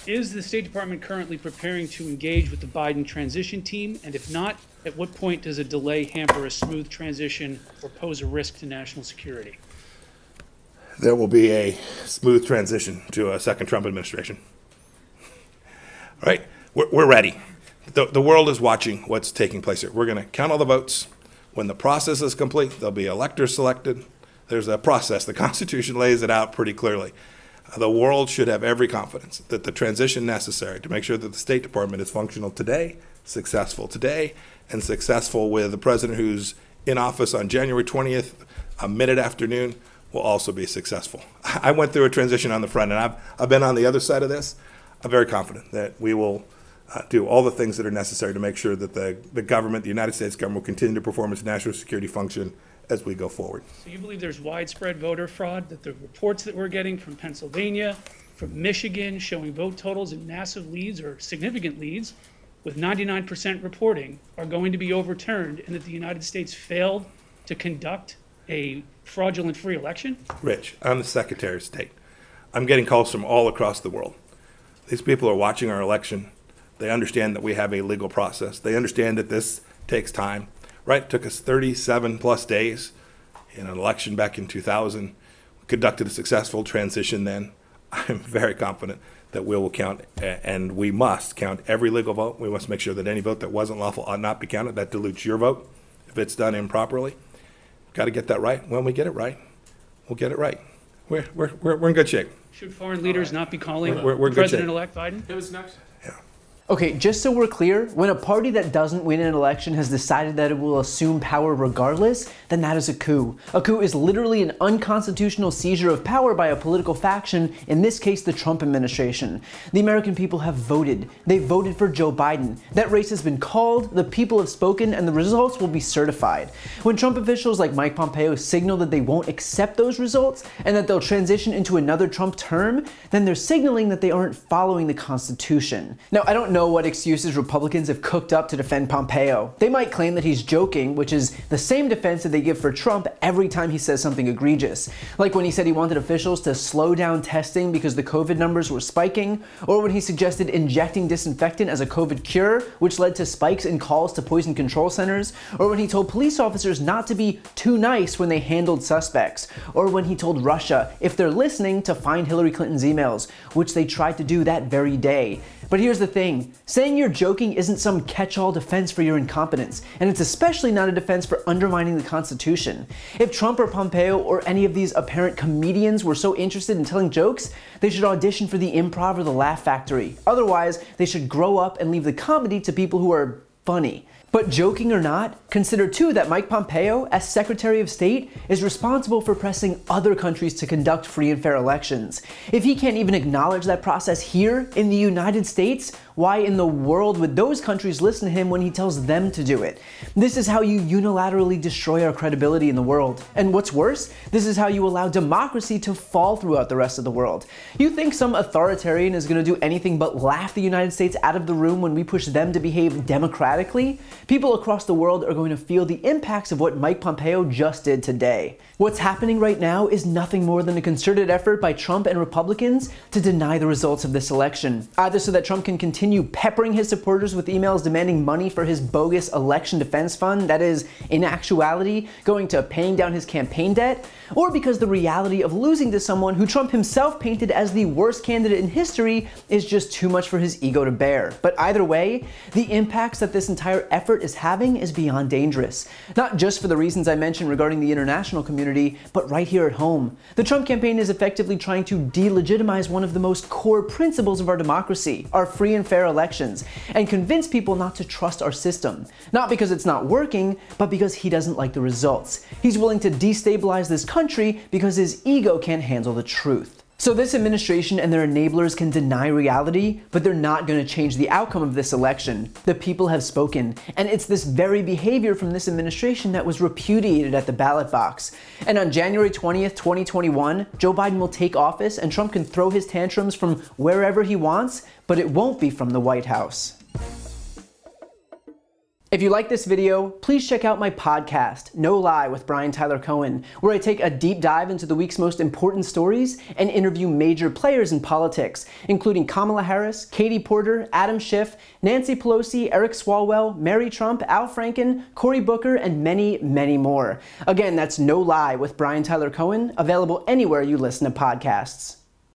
Is the State Department currently preparing to engage with the Biden transition team? And if not, at what point does a delay hamper a smooth transition or pose a risk to national security? There will be a smooth transition to a second Trump administration. All right, we're ready. The world is watching what's taking place here. We're going to count all the votes. When the process is complete, there'll be electors selected. There's a process. The Constitution lays it out pretty clearly. The world should have every confidence that the transition necessary to make sure that the State Department is functional today, successful today, and successful with the president who's in office on January 20th, mid-afternoon, will also be successful. I went through a transition on the front, and I've been on the other side of this. I'm very confident that we will do all the things that are necessary to make sure that the government, the United States government, will continue to perform its national security function as we go forward. So you believe there's widespread voter fraud, that the reports that we're getting from Pennsylvania, from Michigan, showing vote totals in massive leads or significant leads with 99% reporting are going to be overturned, and that the United States failed to conduct a fraudulent free election? Rich, I'm the Secretary of State. I'm getting calls from all across the world. These people are watching our election. They understand that we have a legal process. They understand that this takes time. Right? It took us 37 plus days in an election back in 2000. We conducted a successful transition then. I'm very confident that we will count, and we must count every legal vote. We must make sure that any vote that wasn't lawful ought not be counted. That dilutes your vote if it's done improperly. Got to get that right. When we get it right, we'll get it right. We're in good shape. Should foreign leaders not be calling we're President-elect Biden? It was next. Yeah. Okay, just so we're clear, when a party that doesn't win an election has decided that it will assume power regardless, then that is a coup. A coup is literally an unconstitutional seizure of power by a political faction, in this case the Trump administration. The American people have voted. They voted for Joe Biden. That race has been called, the people have spoken, and the results will be certified. When Trump officials like Mike Pompeo signal that they won't accept those results and that they'll transition into another Trump term, then they're signaling that they aren't following the Constitution. Now, I don't know what excuses Republicans have cooked up to defend Pompeo. They might claim that he's joking, which is the same defense that they give for Trump every time he says something egregious. Like when he said he wanted officials to slow down testing because the COVID numbers were spiking, or when he suggested injecting disinfectant as a COVID cure, which led to spikes in calls to poison control centers, or when he told police officers not to be too nice when they handled suspects, or when he told Russia, if they're listening, to find Hillary Clinton's emails, which they tried to do that very day. But here's the thing, saying you're joking isn't some catch-all defense for your incompetence, and it's especially not a defense for undermining the Constitution. If Trump or Pompeo or any of these apparent comedians were so interested in telling jokes, they should audition for the Improv or the Laugh Factory. Otherwise, they should grow up and leave the comedy to people who are funny. But joking or not, consider too that Mike Pompeo, as Secretary of State, is responsible for pressing other countries to conduct free and fair elections. If he can't even acknowledge that process here in the United States, why in the world would those countries listen to him when he tells them to do it? This is how you unilaterally destroy our credibility in the world. And what's worse, this is how you allow democracy to fall throughout the rest of the world. You think some authoritarian is going to do anything but laugh the United States out of the room when we push them to behave democratically? People across the world are going to feel the impacts of what Mike Pompeo just did today. What's happening right now is nothing more than a concerted effort by Trump and Republicans to deny the results of this election, either so that Trump can continue peppering his supporters with emails demanding money for his bogus election defense fund, that is, in actuality, going to paying down his campaign debt, or because the reality of losing to someone who Trump himself painted as the worst candidate in history is just too much for his ego to bear. But either way, the impacts that this entire effort is having is beyond dangerous. Not just for the reasons I mentioned regarding the international community, but right here at home. The Trump campaign is effectively trying to delegitimize one of the most core principles of our democracy, our free and fair elections, and convince people not to trust our system. Not because it's not working, but because he doesn't like the results. He's willing to destabilize this country because his ego can't handle the truth. So this administration and their enablers can deny reality, but they're not going to change the outcome of this election. The people have spoken, and it's this very behavior from this administration that was repudiated at the ballot box. And on January 20th, 2021, Joe Biden will take office and Trump can throw his tantrums from wherever he wants, but it won't be from the White House. If you like this video, please check out my podcast, No Lie with Brian Tyler Cohen, where I take a deep dive into the week's most important stories and interview major players in politics, including Kamala Harris, Katie Porter, Adam Schiff, Nancy Pelosi, Eric Swalwell, Mary Trump, Al Franken, Cory Booker, and many, many more. Again, that's No Lie with Brian Tyler Cohen, available anywhere you listen to podcasts.